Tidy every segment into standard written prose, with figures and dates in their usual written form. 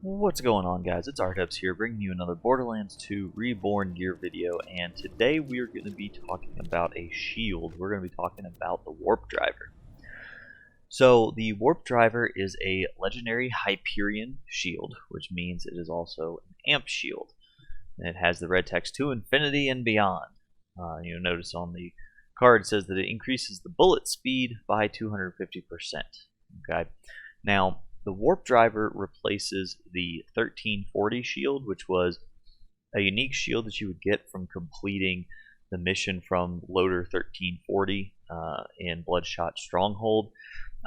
What's going on, guys? It's Artubs here, bringing you another Borderlands 2 Reborn gear video, and today we are going to be talking about a shield. We're going to be talking about the Warp Driver. So, the Warp Driver is a legendary Hyperion shield, which means it is also an amp shield. And it has the red text to infinity and beyond. You'll notice on the card it says that it increases the bullet speed by 250%. Okay, now the Warp Driver replaces the 1340 shield, which was a unique shield that you would get from completing the mission from Loader 1340 in Bloodshot Stronghold.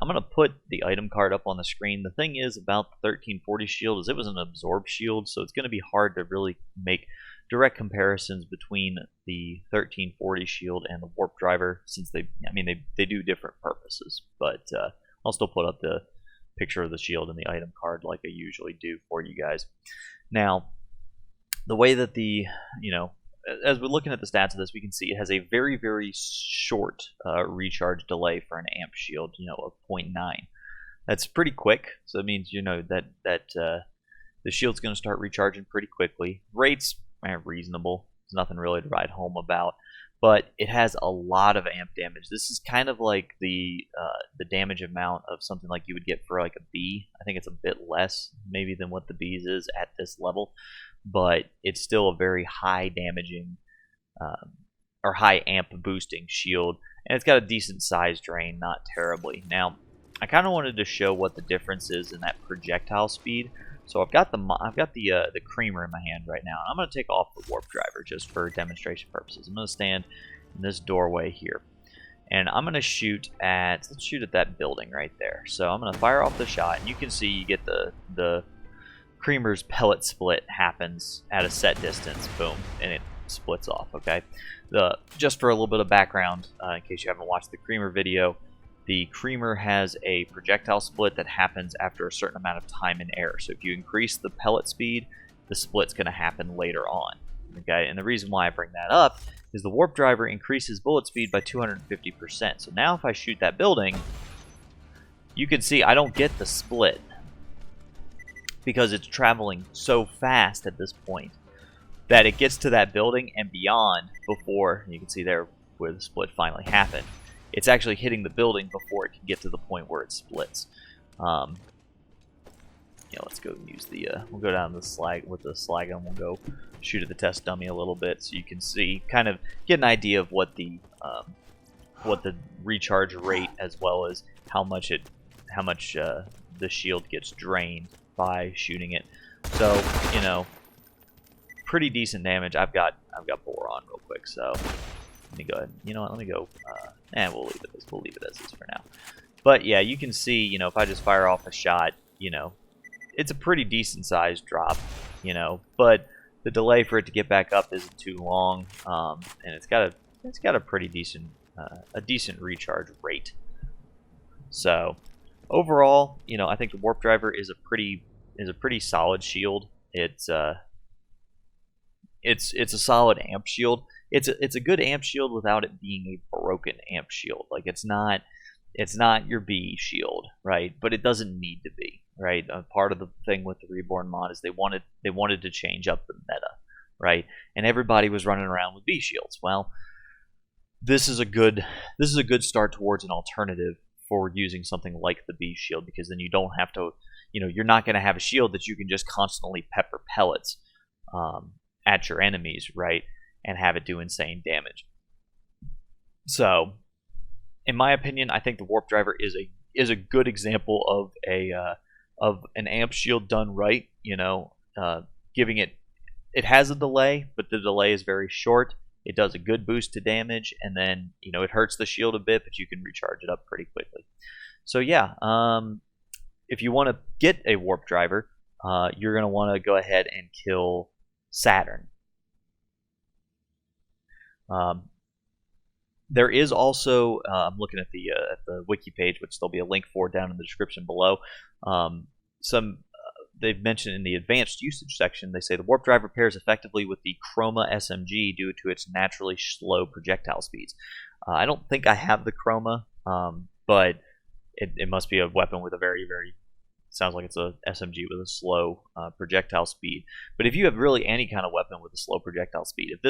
I'm going to put the item card up on the screen. The thing is about the 1340 shield is it was an absorb shield, so it's going to be hard to really make direct comparisons between the 1340 shield and the Warp Driver, since they do different purposes. But I'll still put up the picture of the shield and the item card like I usually do for you guys. Now, the way that as we're looking at the stats of this, we can see it has a very, very short recharge delay for an amp shield, of 0.9. That's pretty quick, so it means, that the shield's going to start recharging pretty quickly. Rates are reasonable. There's nothing really to write home about. But it has a lot of amp damage. This is kind of like the damage amount of something like you would get for like a bee. I think it's a bit less maybe than what the bees is at this level, but it's still a very high damaging or high amp boosting shield, and it's got a decent size drain, not terribly. Now, I kind of wanted to show what the difference is in that projectile speed. So I've got the creamer in my hand right now. I'm going to take off the Warp Driver just for demonstration purposes. I'm going to stand in this doorway here, and I'm going to let's shoot at that building right there. So I'm going to fire off the shot, and you can see you get the creamer's pellet split happens at a set distance, boom, and it splits off. Okay, just for a little bit of background, in case you haven't watched the creamer video. The creamer has a projectile split that happens after a certain amount of time in air. So if you increase the pellet speed, the split's going to happen later on. Okay, and the reason why I bring that up is the Warp Driver increases bullet speed by 250%. So now if I shoot that building, you can see I don't get the split because it's traveling so fast at this point that it gets to that building and beyond before, you can see there where the split finally happened. It's actually hitting the building before it can get to the point where it splits. Let's go use we'll go down the slag with the slag gun. We'll go shoot at the test dummy a little bit so you can see, kind of get an idea of what the recharge rate, as well as how much the shield gets drained by shooting it. So, pretty decent damage. I've got Boron real quick, so let me go ahead. You know what? Let me go. We'll leave it as is for now. But yeah, you can see, if I just fire off a shot, it's a pretty decent sized drop, but the delay for it to get back up isn't too long, and it's got a pretty decent decent recharge rate. So overall, I think the Warp Driver is a pretty solid shield. It's a solid amp shield. It's a good amp shield without it being a broken amp shield. Like it's not your B shield, right? But it doesn't need to be, right? Part of the thing with the Reborn mod is they wanted to change up the meta, right? And everybody was running around with B shields. Well, this is a good start towards an alternative for using something like the B shield, because then you don't have to, you're not going to have a shield that you can just constantly pepper pellets at your enemies, right? And have it do insane damage. So, in my opinion, I think the Warp Driver is a good example of an amp shield done right. Giving it has a delay, but the delay is very short. It does a good boost to damage, and then it hurts the shield a bit, but you can recharge it up pretty quickly. So yeah, if you want to get a Warp Driver, you're going to want to go ahead and kill Saturn. There is also, I'm looking at the wiki page, which there'll be a link for down in the description below. They've mentioned in the advanced usage section, they say the Warp Driver pairs effectively with the Chroma SMG due to its naturally slow projectile speeds. I don't think I have the Chroma, but it must be a weapon with a very, very sounds like it's a SMG with a slow projectile speed. But if you have really any kind of weapon with a slow projectile speed, if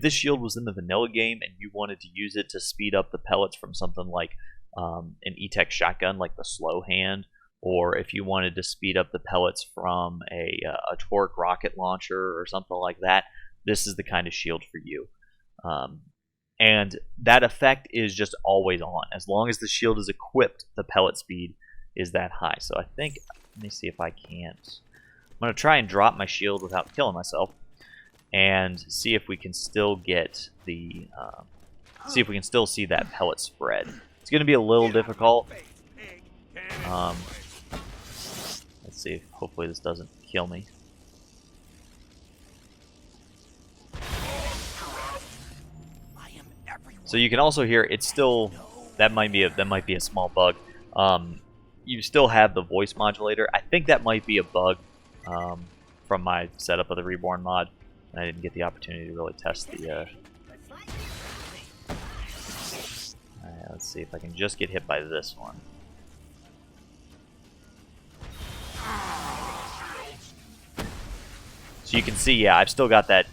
this shield was in the vanilla game and you wanted to use it to speed up the pellets from something like an E-Tech shotgun, like the slow hand, or if you wanted to speed up the pellets from a Torque rocket launcher or something like that, this is the kind of shield for you. And that effect is just always on. As long as the shield is equipped, the pellet speed is that high. So I think, let me see if I can't. I'm going to try and drop my shield without killing myself and see if we can still get the, see if we can still see that pellet spread. It's going to be a little difficult. Let's see if hopefully this doesn't kill me. So you can also hear it's still, that might be a small bug. You still have the voice modulator. I think that might be a bug from my setup of the Reborn mod. And I didn't get the opportunity to really test the. Alright, let's see if I can just get hit by this one. So you can see, yeah, I've still got that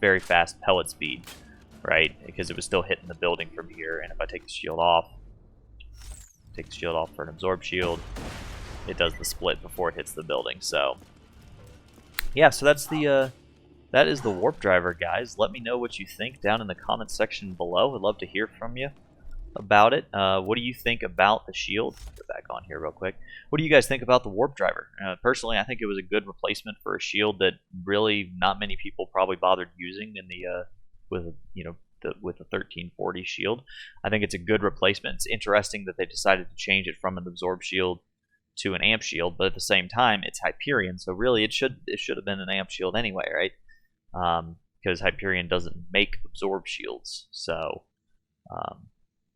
very fast pellet speed, right? Because it was still hitting the building from here. And if I take the shield off, for an absorb shield, it does the split before it hits the building. So yeah, so that's the that is the warp driver, guys. Let me know what you think down in the comments section below. I'd love to hear from you about it. What do you think about the shield? Get back on here real quick. What do you guys think about the warp driver? Personally, I think it was a good replacement for a shield that really not many people probably bothered using in the with the 1340 shield. I think it's a good replacement. It's interesting that they decided to change it from an absorb shield to an amp shield, but at the same time, it's Hyperion, so really it should have been an amp shield anyway, right? Because Hyperion doesn't make absorb shields, so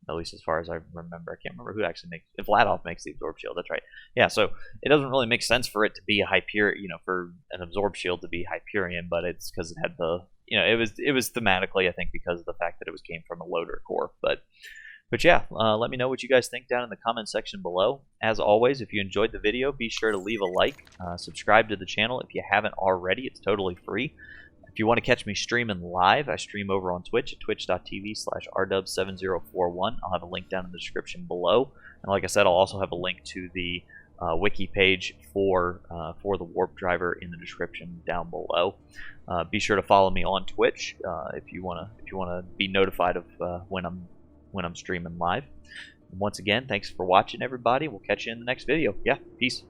at least as far as I remember, I can't remember who actually makes. If Vladoff makes the absorb shield, that's right. Yeah, so it doesn't really make sense for it to be a Hyperion, for an absorb shield to be Hyperion, but it's because it had the, it was thematically, I think, because of the fact that it came from a loader core. But yeah, let me know what you guys think down in the comment section below. As always, if you enjoyed the video, be sure to leave a like, subscribe to the channel if you haven't already. It's totally free. If you want to catch me streaming live, I stream over on Twitch at twitch.tv/rdub7041. I'll have a link down in the description below. And like I said, I'll also have a link to the wiki page for the warp driver in the description down below. Be sure to follow me on Twitch if you wanna be notified of when I'm streaming live. And once again, thanks for watching, everybody. We'll catch you in the next video. Yeah, peace.